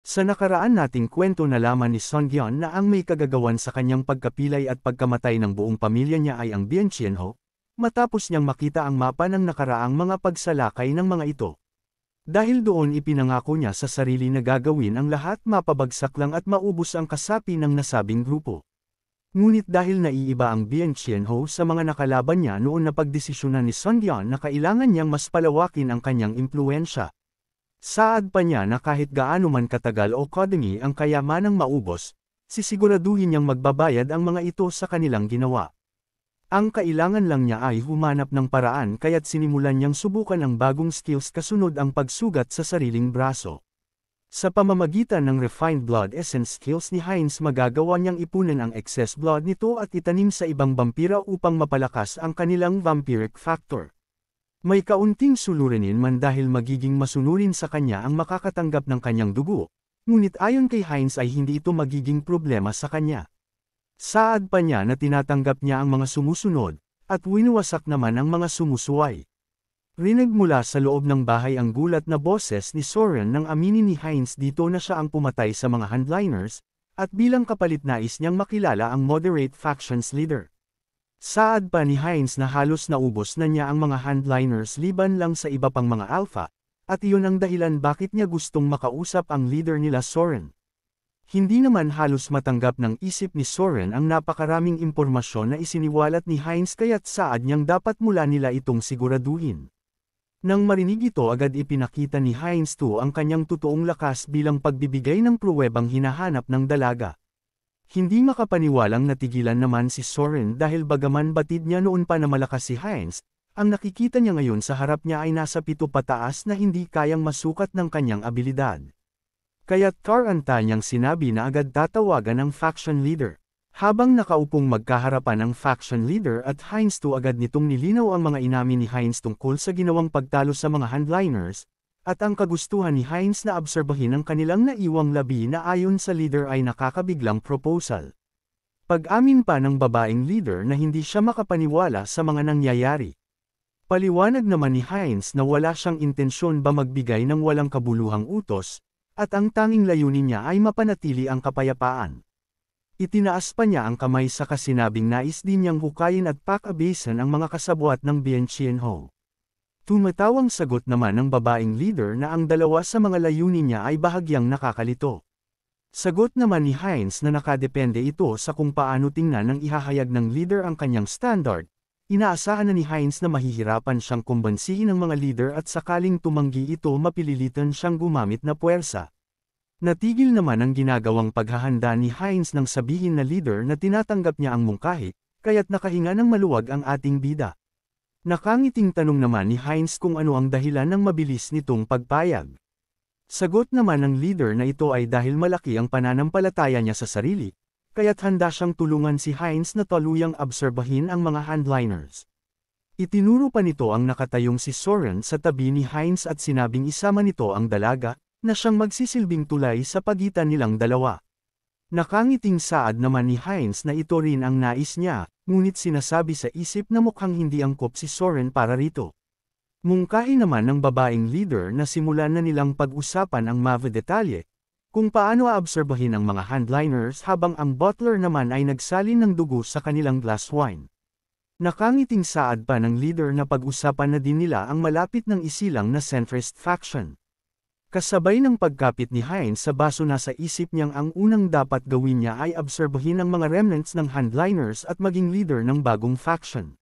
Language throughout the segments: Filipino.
Sa nakaraan nating kwento nalaman ni Song Yeon na ang may kagagawan sa kanyang pagkapilay at pagkamatay ng buong pamilya niya ay ang Bien Chien-ho, matapos niyang makita ang mapa ng nakaraang mga pagsalakay ng mga ito. Dahil doon ipinangako niya sa sarili na gagawin ang lahat mapabagsak lang at maubos ang kasapi ng nasabing grupo. Ngunit dahil naiiba ang Bien Chien-ho sa mga nakalaban niya noon na pagdesisyonan ni Song Yeon na kailangan niyang mas palawakin ang kanyang impluwensya. Saad pa niya na kahit gaano man katagal o kadami ang kayamanang maubos, sisiguraduhin niyang magbabayad ang mga ito sa kanilang ginawa. Ang kailangan lang niya ay humanap ng paraan kaya't sinimulan niyang subukan ang bagong skills kasunod ang pagsugat sa sariling braso. Sa pamamagitan ng refined blood essence skills ni Hines magagawa niyang ipunin ang excess blood nito at itanim sa ibang vampira upang mapalakas ang kanilang vampiric factor. May kaunting suliranin man dahil magiging masunurin sa kanya ang makakatanggap ng kanyang dugo, ngunit ayon kay Hines ay hindi ito magiging problema sa kanya. Saad pa niya na tinatanggap niya ang mga sumusunod, at winiwasak naman ang mga sumusuway. Rinig mula sa loob ng bahay ang gulat na boses ni Soren nang aminin ni Hines dito na siya ang pumatay sa mga handliners, at bilang kapalit nais niyang makilala ang moderate factions leader. Saad pa ni Hines na halos naubos na niya ang mga handliners liban lang sa iba pang mga alpha, at iyon ang dahilan bakit niya gustong makausap ang leader nila Soren. Hindi naman halos matanggap ng isip ni Soren ang napakaraming impormasyon na isiniwalat ni Hines kaya't saad niyang dapat mula nila itong siguraduhin. Nang marinig ito agad ipinakita ni Hines ang kanyang totoong lakas bilang pagbibigay ng pruwebang hinahanap ng dalaga. Hindi makapaniwalang natigilan naman si Soren dahil bagaman batid niya noon pa na malakas si Hines, ang nakikita niya ngayon sa harap niya ay nasa 7 pataas na hindi kayang masukat ng kanyang abilidad. Kaya't taranta niyang sinabi na agad tatawagan ng faction leader. Habang nakaupong magkaharapan ang faction leader at Hines agad nitong nilinaw ang mga inamin ni Hines tungkol sa ginawang pagtalo sa mga handliners, at ang kagustuhan ni Hines na obserbahin ang kanilang naiwang labi na ayon sa leader ay nakakabiglang proposal. Pag-amin pa ng babaeng leader na hindi siya makapaniwala sa mga nangyayari. Paliwanag naman ni Hines na wala siyang intensyon ba magbigay ng walang kabuluhang utos, at ang tanging layunin niya ay mapanatili ang kapayapaan. Itinaas pa niya ang kamay sa kasinabing nais din niyang hukayin at pakabesan ang mga kasabwat ng Bien Chien-ho. Tumatawang sagot naman ng babaeng leader na ang dalawa sa mga layunin niya ay bahagyang nakakalito. Sagot naman ni Hines na nakadepende ito sa kung paano tingnan ng ihahayag ng leader ang kanyang standard. Inaasahan na ni Hines na mahihirapan siyang kumbansihin ng mga leader at sakaling tumanggi ito mapililitan siyang gumamit na puwersa. Natigil naman ang ginagawang paghahanda ni Hines nang sabihin na leader na tinatanggap niya ang mungkahi, kaya't nakahinga ng maluwag ang ating bida. Nakangiting tanong naman ni Hines kung ano ang dahilan ng mabilis nitong pagpayag. Sagot naman ng leader na ito ay dahil malaki ang pananampalataya niya sa sarili, kaya't handa siyang tulungan si Hines na tuluyang obserbahin ang mga handliners. Itinuro pa nito ang nakatayong si Soren sa tabi ni Hines at sinabing isama nito ang dalaga, na siyang magsisilbing tulay sa pagitan nilang dalawa. Nakangiting saad naman ni Hines na ito rin ang nais niya, ngunit sinasabi sa isip na mukhang hindi angkop si Soren para rito. Mungkahi naman ng babaeng leader na simulan na nilang pag-usapan ang mga detalye, kung paano aabsorbahin ang mga handliners habang ang butler naman ay nagsalin ng dugo sa kanilang glass wine. Nakangiting saad pa ng leader na pag-usapan na din nila ang malapit ng isilang na centrist faction. Kasabay ng pagkapit ni Hines sa baso nasa isip niyang ang unang dapat gawin niya ay obserbahin ang mga remnants ng handliners at maging leader ng bagong faction.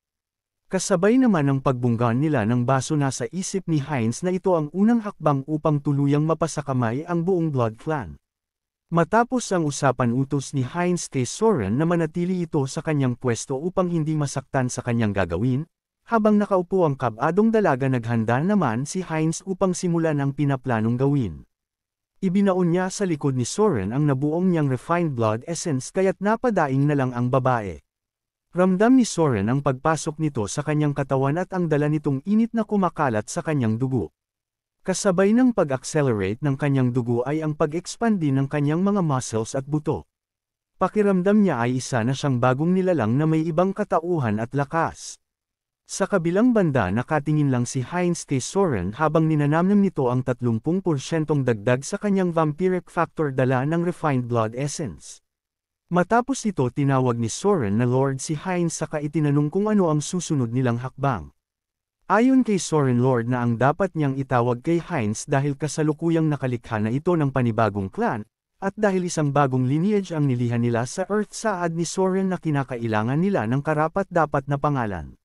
Kasabay naman ng pagbunggan nila ng baso nasa isip ni Hines na ito ang unang hakbang upang tuluyang mapasakamay ang buong Blood Clan. Matapos ang usapan utos ni Hines kay Soren na manatili ito sa kanyang pwesto upang hindi masaktan sa kanyang gagawin, habang nakaupo ang kabadong dalaga naghanda naman si Hines upang simulan ang pinaplanong gawin. Ibinaon niya sa likod ni Soren ang nabuong niyang refined blood essence kaya't napadaing na lang ang babae. Ramdam ni Soren ang pagpasok nito sa kanyang katawan at ang dala nitong init na kumakalat sa kanyang dugo. Kasabay ng pag-accelerate ng kanyang dugo ay ang pag-expand din ng kanyang mga muscles at buto. Pakiramdam niya ay isa na siyang bagong nilalang na may ibang katauhan at lakas. Sa kabilang banda nakatingin lang si Heinz kay Soren habang ninanamnam nito ang 30% dagdag sa kanyang vampiric factor dala ng refined blood essence. Matapos ito tinawag ni Soren na Lord si Heinz saka itinanong kung ano ang susunod nilang hakbang. Ayon kay Soren Lord na ang dapat niyang itawag kay Heinz dahil kasalukuyang nakalikha na ito ng panibagong clan, at dahil isang bagong lineage ang nilihan nila sa Earth saad ni Soren na kinakailangan nila ng karapat-dapat na pangalan.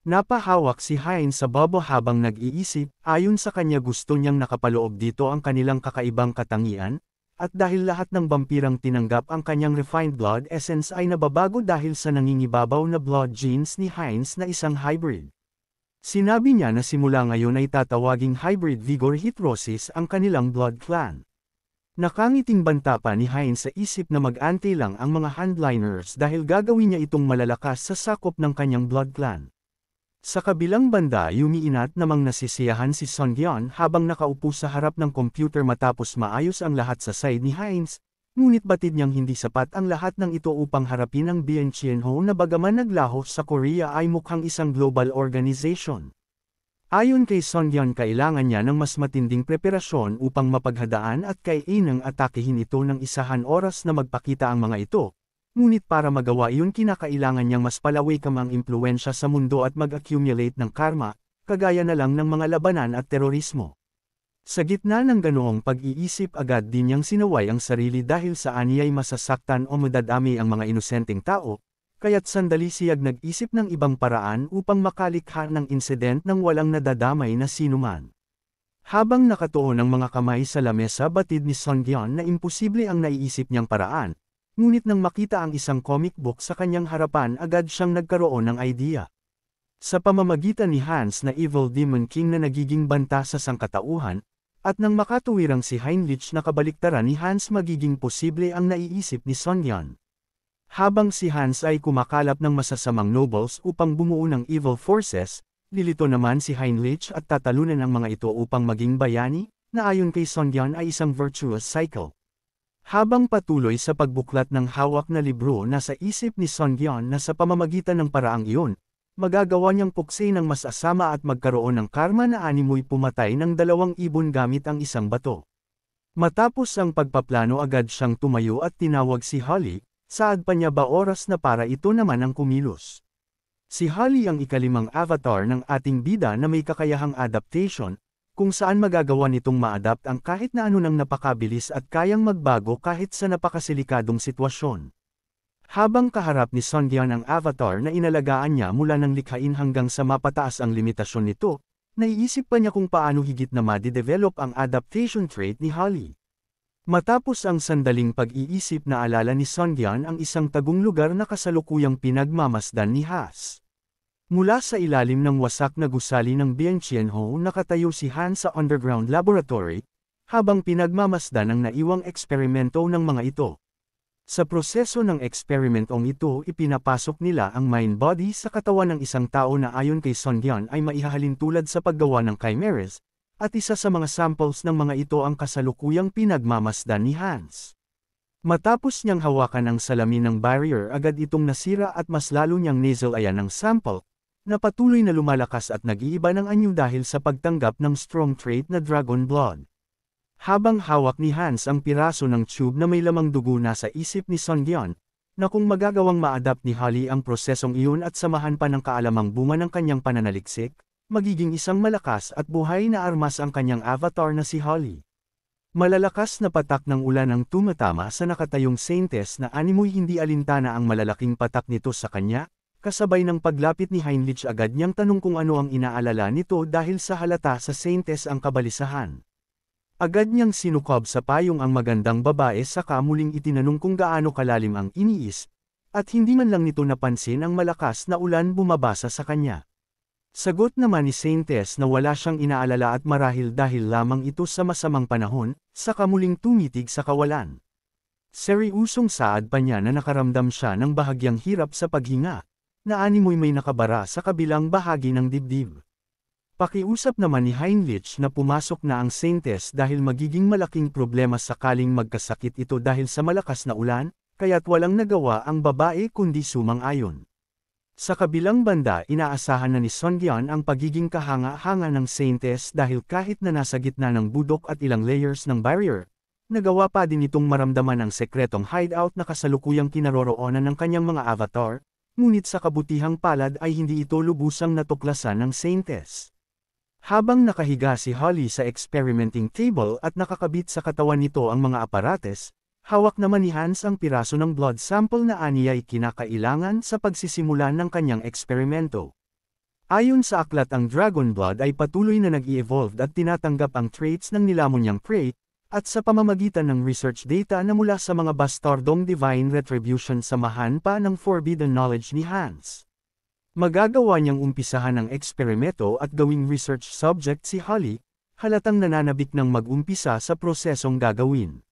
Napahawak si Heinz sa bobo habang nag-iisip, ayon sa kanya gusto niyang nakapaloob dito ang kanilang kakaibang katangian, at dahil lahat ng vampirang tinanggap ang kanyang refined blood essence ay nababago dahil sa nangingibabaw na blood genes ni Heinz na isang hybrid. Sinabi niya na simula ngayon ay tatawaging hybrid vigor heterosis ang kanilang blood clan. Nakangiting banta pa ni Heinz sa isip na mag-ante lang ang mga handliners dahil gagawin niya itong malalakas sa sakop ng kanyang blood clan. Sa kabilang banda umiinat namang nasisiyahan si Songyeon habang nakaupo sa harap ng computer matapos maayos ang lahat sa side ni Heinz, ngunit batid niyang hindi sapat ang lahat ng ito upang harapin ang Bienchienho na bagaman naglaho sa Korea ay mukhang isang global organization. Ayon kay Songyeon kailangan niya ng mas matinding preparasyon upang mapaghadaan at kayainang atakehin ito ng isahan oras na magpakita ang mga ito. Ngunit para magawa iyon kinakailangan niyang mas palawakam ang impluensya sa mundo at mag-accumulate ng karma, kagaya na lang ng mga labanan at terorismo. Sa gitna ng ganoong pag-iisip agad din niyang sinaway ang sarili dahil sa aniyay masasaktan o madadami ang mga inosenteng tao, kaya't sandali siyag nag-isip ng ibang paraan upang makalikha ng insident nang walang nadadamay na sinuman. Habang nakatuon ang mga kamay sa lamesa batid ni Songyeon na imposible ang naiisip niyang paraan, ngunit nang makita ang isang comic book sa kanyang harapan agad siyang nagkaroon ng idea. Sa pamamagitan ni Hans na Evil Demon King na nagiging banta sa sangkatauhan, at nang makatuwirang si Heinrich na kabaliktaran ni Hans magiging posible ang naiisip ni Songyeon. Habang si Hans ay kumakalap ng masasamang nobles upang bumuo ng evil forces, lilito naman si Heinrich at tatalunan ang mga ito upang maging bayani, na ayon kay Songyeon ay isang virtuous cycle. Habang patuloy sa pagbuklat ng hawak na libro nasa isip ni Songyeon na sa pamamagitan ng paraang iyon, magagawa niyang puksin ng mas asama at magkaroon ng karma na animoy pumatay ng 2 ibon gamit ang isang bato. Matapos ang pagpaplano agad siyang tumayo at tinawag si Holly, saad pa niya ba oras na para ito naman ang kumilos. Si Holly ang ikalimang avatar ng ating bida na may kakayahang adaptation, kung saan magagawa nitong ma-adapt ang kahit na ano ng napakabilis at kayang magbago kahit sa napakasilikadong sitwasyon. Habang kaharap ni Songyeon ang avatar na inalagaan niya mula ng likhain hanggang sa mapataas ang limitasyon nito, naiisip pa niya kung paano higit na ma-develop ang adaptation trait ni Holly. Matapos ang sandaling pag-iisip na alala ni Songyeon ang isang tagong lugar na kasalukuyang pinagmamasdan ni Has. Mula sa ilalim ng wasak na gusali ng Bienchienho nakatayo si Han sa underground laboratory, habang pinagmamasdan ang naiwang eksperimento ng mga ito. Sa proseso ng eksperimentong ito ipinapasok nila ang mind body sa katawan ng isang tao na ayon kay Songyeon ay maihahalin tulad sa paggawa ng chimeras, at isa sa mga samples ng mga ito ang kasalukuyang pinagmamasdan ni Hans. Matapos niyang hawakan ang salamin ng barrier agad itong nasira at mas lalo niyang nasal-ayan ng sample, na patuloy na lumalakas at nag-iiba ng anyo dahil sa pagtanggap ng strong trait na dragon blood. Habang hawak ni Hans ang piraso ng tube na may lamang dugo nasa isip ni Songyeon, na kung magagawang ma-adapt ni Holly ang prosesong iyon at samahan pa ng kaalamang bunga ng kanyang pananaliksik, magiging isang malakas at buhay na armas ang kanyang avatar na si Holly. Malalakas na patak ng ulan ang tumatama sa nakatayong Saintess na animoy hindi alintana ang malalaking patak nito sa kanya, kasabay ng paglapit ni Heinrich agad niyang tanong kung ano ang inaalala nito dahil sa halata sa Saintess ang kabalisahan. Agad niyang sinukob sa payong ang magandang babae saka muling itinanong kung gaano kalalim ang iniis, at hindi man lang nito napansin ang malakas na ulan bumabasa sa kanya. Sagot naman ni Saintess na wala siyang inaalala at marahil dahil lamang ito sa masamang panahon, saka muling tumitig sa kawalan. Seriusong saad pa niya na nakaramdam siya ng bahagyang hirap sa paghinga, na animoy may nakabara sa kabilang bahagi ng dibdib. Pakiusap naman ni Heinrich na pumasok na ang Saintess dahil magiging malaking problema sakaling magkasakit ito dahil sa malakas na ulan, kaya't walang nagawa ang babae kundi sumang-ayon. Sa kabilang banda, inaasahan na ni Sungyeon ang pagiging kahanga-hanga ng Saintess dahil kahit na nasa gitna ng budok at ilang layers ng barrier, nagawa pa din itong maramdaman ang sekretong hideout na kasalukuyang kinaroroonan ng kanyang mga avatar, ngunit sa kabutihang palad ay hindi ito lubusang natuklasan ng Saintess. Habang nakahiga si Holly sa experimenting table at nakakabit sa katawan nito ang mga aparates, hawak naman ni Hans ang piraso ng blood sample na aniya'y kinakailangan sa pagsisimula ng kanyang eksperimento. Ayon sa aklat, ang dragon blood ay patuloy na nag-i-evolve at tinatanggap ang traits ng nilamon niyang prey, at sa pamamagitan ng research data na mula sa mga bastardong divine retribution samahan pa ng forbidden knowledge ni Hans. Magagawa niyang umpisahan ang eksperimento at gawing research subject si Holly, halatang nananabik ng mag-umpisa sa prosesong gagawin.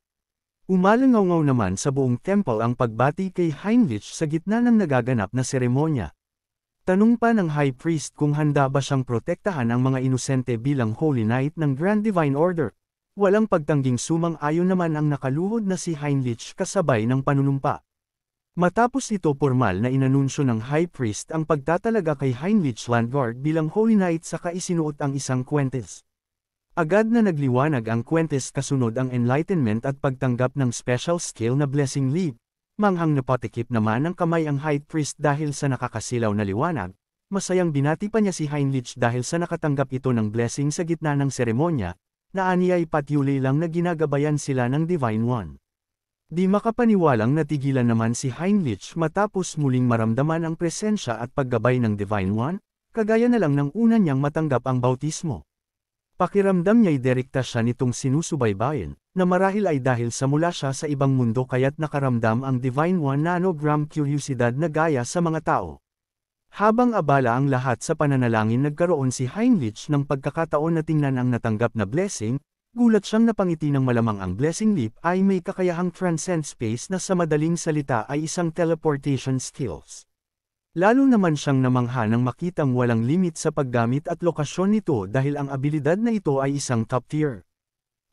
Umalangaw naman sa buong temple ang pagbati kay Heinrich sa gitna ng nagaganap na seremonya. Tanong pa ng High Priest kung handa ba siyang protektahan ang mga inosente bilang Holy Knight ng Grand Divine Order. Walang pagtangging sumang-ayon naman ang nakaluhod na si Heinrich kasabay ng panunumpa. Matapos ito, formal na inanunsyo ng High Priest ang pagtatalaga kay Heinrich Landgard bilang Holy Knight saka isinuot ang isang kwentes. Agad na nagliwanag ang kwentes kasunod ang enlightenment at pagtanggap ng special skill na blessing leaf. Manghang napatikip naman ng kamay ang High Priest dahil sa nakakasilaw na liwanag. Masayang binati pa niya si Heinrich dahil sa nakatanggap ito ng blessing sa gitna ng seremonya, na aniya'y patuloy lang na ginagabayan sila ng Divine One. Di makapaniwalang natigilan naman si Heinrich matapos muling maramdaman ang presensya at paggabay ng Divine One, kagaya na lang ng una niyang matanggap ang bautismo. Pakiramdam niya'y direkta siya nitong sinusubaybayan, na marahil ay dahil sa mula siya sa ibang mundo kaya't nakaramdam ang Divine One nanogram kuryosidad na gaya sa mga tao. Habang abala ang lahat sa pananalangin, nagkaroon si Heinrich ng pagkakataon na tingnan ang natanggap na blessing. Gulat siyang napangiti ng malamang ang blessing leaf ay may kakayahang transcend space na sa madaling salita ay isang teleportation skills. Lalo naman siyang namangha nang makitang walang limit sa paggamit at lokasyon nito dahil ang abilidad na ito ay isang top tier.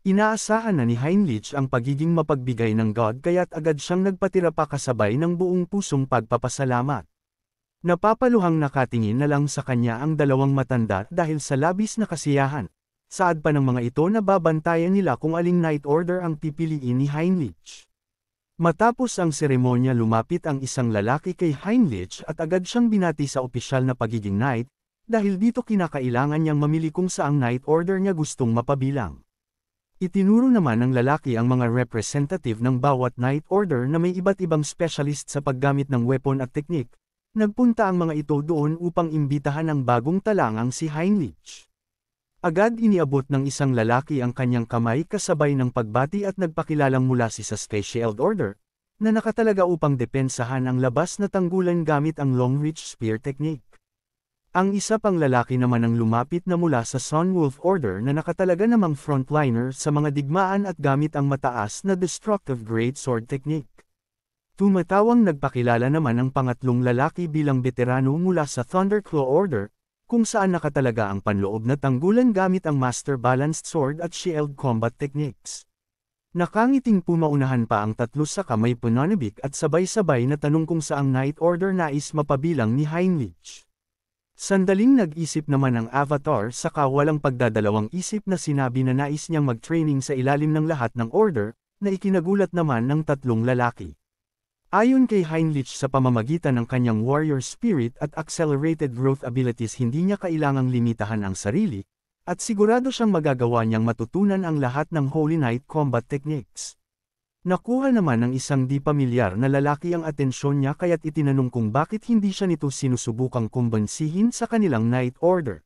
Inaasahan na ni Heinrich ang pagiging mapagbigay ng God kaya't agad siyang nagpatira pa kasabay ng buong pusong pagpapasalamat. Napapaluhang nakatingin na lang sa kanya ang dalawang matanda dahil sa labis na kasiyahan. Saad pa ng mga ito na babantayan nila kung aling Knight Order ang pipiliin ni Heinrich. Matapos ang seremonya, lumapit ang isang lalaki kay Heinrich at agad siyang binati sa opisyal na pagiging knight, dahil dito kinakailangan niyang mamili kung saang Knight Order niya gustong mapabilang. Itinuro naman ng lalaki ang mga representative ng bawat Knight Order na may iba't ibang specialist sa paggamit ng weapon at teknik. Nagpunta ang mga ito doon upang imbitahan ang bagong talangang si Heinrich. Agad iniabot ng isang lalaki ang kanyang kamay kasabay ng pagbati at nagpakilalang mula sa Space Shield Order, na nakatalaga upang depensahan ang labas na tanggulan gamit ang Long Reach Spear Technique. Ang isa pang lalaki naman ang lumapit na mula sa Sunwolf Order na nakatalaga namang frontliner sa mga digmaan at gamit ang mataas na Destructive Great Sword Technique. Tumatawang nagpakilala naman ang pangatlong lalaki bilang veterano mula sa Thunderclaw Order, kung saan nakatalaga ang panloob na tanggulan gamit ang Master Balanced Sword at Shield Combat Techniques. Nakangiting pumaunahan pa ang tatlo sa kamay pananabik at sabay-sabay na tanong kung saang Knight Order nais mapabilang ni Heinrich. Sandaling nag-isip naman ang Avatar saka walang pagdadalawang isip na sinabi na nais niyang mag-training sa ilalim ng lahat ng order, na ikinagulat naman ng tatlong lalaki. Ayon kay Heinrich, sa pamamagitan ng kanyang warrior spirit at accelerated growth abilities hindi niya kailangang limitahan ang sarili, at sigurado siyang magagawa niyang matutunan ang lahat ng Holy Knight combat techniques. Nakuha naman ng isang di pamilyar na lalaki ang atensyon niya kaya't itinanong kung bakit hindi siya nito sinusubukang kumbansihin sa kanilang Knight Order.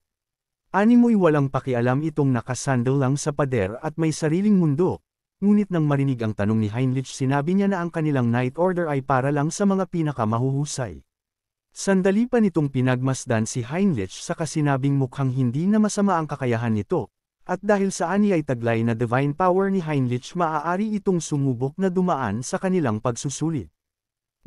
Animoy walang pakialam itong nakasandal lang sa pader at may sariling mundo. Ngunit nang marinig ang tanong ni Heinrich, sinabi niya na ang kanilang Knight Order ay para lang sa mga pinakamahuhusay. Sandali pa nitong pinagmasdan si Heinrich sa kasinabing mukhang hindi na masama ang kakayahan nito, at dahil sa ani ay taglay na divine power ni Heinrich, maaari itong sumubok na dumaan sa kanilang pagsusulit.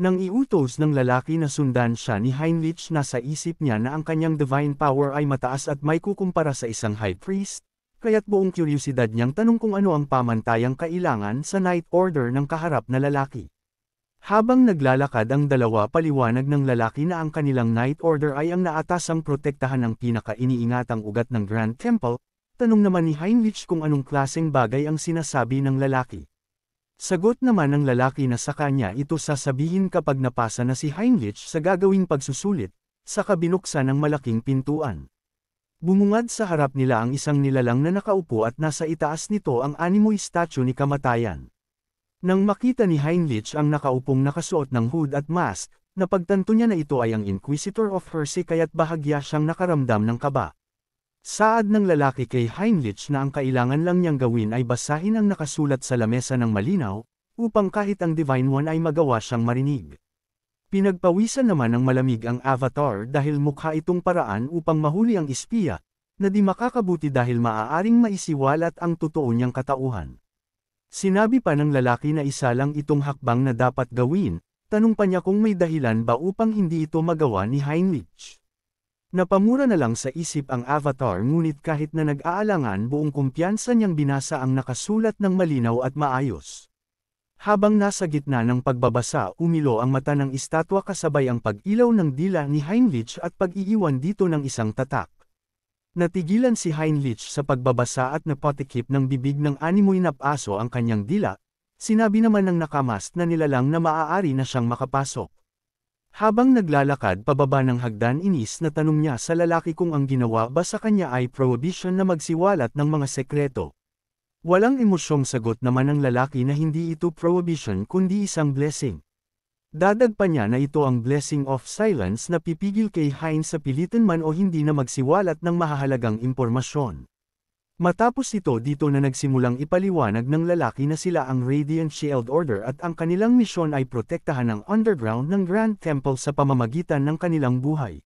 Nang iutos ng lalaki na sundan siya ni Heinrich, nasa isip niya na ang kanyang divine power ay mataas at may kukumpara sa isang high priest, kaya't buong kuryosidad niyang tanong kung ano ang pamantayang kailangan sa Knight Order ng kaharap na lalaki. Habang naglalakad ang dalawa paliwanag ng lalaki na ang kanilang Night Order ay ang naatasang protektahan ng pinaka-iniingatang ugat ng Grand Temple, tanong naman ni Heinrich kung anong klaseng bagay ang sinasabi ng lalaki. Sagot naman ng lalaki na sa kanya ito sasabihin kapag napasa na si Heinrich sa gagawing pagsusulit, saka binuksan ng malaking pintuan. Bumungad sa harap nila ang isang nilalang na nakaupo at nasa itaas nito ang animoy statue ni kamatayan. Nang makita ni Heinrich ang nakaupong nakasuot ng hood at mask, napagtanto niya na ito ay ang Inquisitor of Hersey kaya't bahagya siyang nakaramdam ng kaba. Saad ng lalaki kay Heinrich na ang kailangan lang niyang gawin ay basahin ang nakasulat sa lamesa ng malinaw, upang kahit ang Divine One ay magawa siyang marinig. Pinagpawisan naman ng malamig ang Avatar dahil mukha itong paraan upang mahuli ang espiya, na di makakabuti dahil maaaring maisiwalat ang totoo niyang katauhan. Sinabi pa ng lalaki na isa lang itong hakbang na dapat gawin, tanong pa niya kung may dahilan ba upang hindi ito magawa ni Heinrich. Napamura na lang sa isip ang Avatar ngunit kahit na nag-aalangan buong kumpiyansa niyang binasa ang nakasulat ng malinaw at maayos. Habang nasa gitna ng pagbabasa umilo ang mata ng estatwa kasabay ang pag-ilaw ng dila ni Heinrich at pag-iiwan dito ng isang tatak. Natigilan si Heinrich sa pagbabasa at napatikip ng bibig ng animoy na aso ang kanyang dila, sinabi naman ng nakamast na nilalang na maaari na siyang makapasok. Habang naglalakad pababa ng hagdan inis na tanong niya sa lalaki kung ang ginawa ba sa kanya ay prohibition na magsiwalat ng mga sekreto. Walang emosyong sagot naman ng lalaki na hindi ito prohibition kundi isang blessing. Dadag pa niya na ito ang blessing of silence na pipigil kay Heinz sa pilitan man o hindi na magsiwalat ng mahahalagang impormasyon. Matapos ito dito na nagsimulang ipaliwanag ng lalaki na sila ang Radiant Shield Order at ang kanilang misyon ay protektahan ang underground ng Grand Temple sa pamamagitan ng kanilang buhay.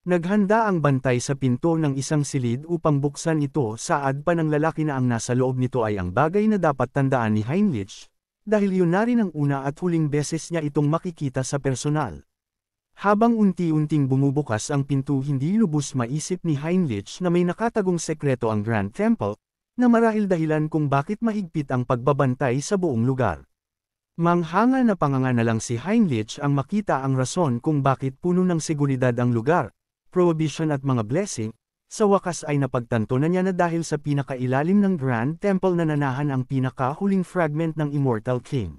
Naghanda ang bantay sa pinto ng isang silid upang buksan ito saad pa ng lalaki na ang nasa loob nito ay ang bagay na dapat tandaan ni Heinrich, dahil yun na rin ang una at huling beses niya itong makikita sa personal. Habang unti-unting bumubukas ang pinto hindi lubos maisip ni Heinrich na may nakatagong sekreto ang Grand Temple, na marahil dahilan kung bakit mahigpit ang pagbabantay sa buong lugar. Manghanga na panganga na lang si Heinrich ang makita ang rason kung bakit puno ng seguridad ang lugar, prohibition at mga blessing, sa wakas ay napagtanto na niya na dahil sa pinakailalim ng Grand Temple na nanahan ang pinakahuling fragment ng Immortal King.